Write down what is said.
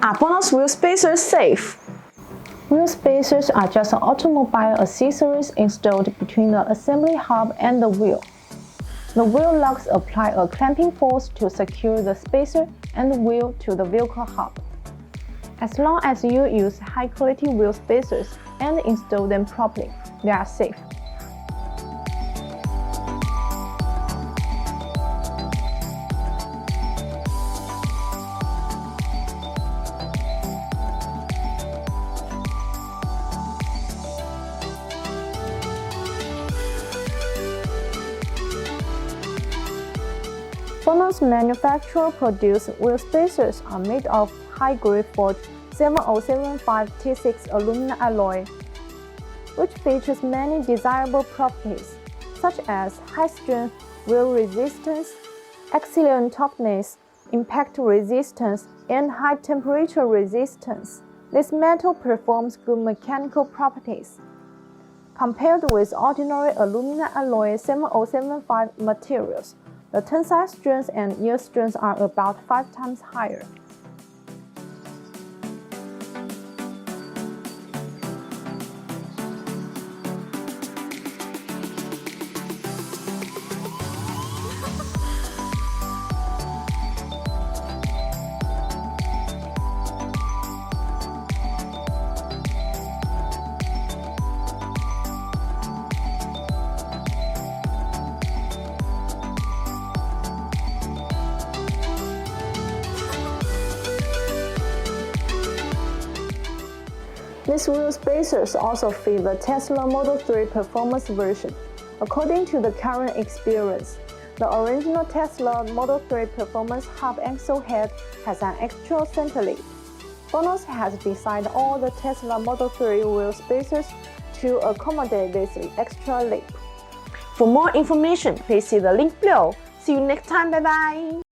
Are BONOSS wheel spacers safe? Wheel spacers are just automobile accessories installed between the assembly hub and the wheel. The wheel lugs apply a clamping force to secure the spacer and the wheel to the vehicle hub. As long as you use high-quality wheel spacers and install them properly, they are safe. BONOSS manufacturer-produced wheel spacers are made of high-grade forged 7075 T6 aluminum alloy, which features many desirable properties, such as high-strength wheel resistance, excellent toughness, impact resistance, and high-temperature resistance. This metal performs good mechanical properties. Compared with ordinary aluminum alloy 7075 materials, the tensile strength and yield strength are about 5 times higher. These wheel spacers also fit the Tesla Model 3 performance version. According to the current experience, the original Tesla Model 3 performance hub axle head has an extra center lip. BONOSS has designed all the Tesla Model 3 wheel spacers to accommodate this extra lip. For more information, please see the link below. See you next time. Bye bye.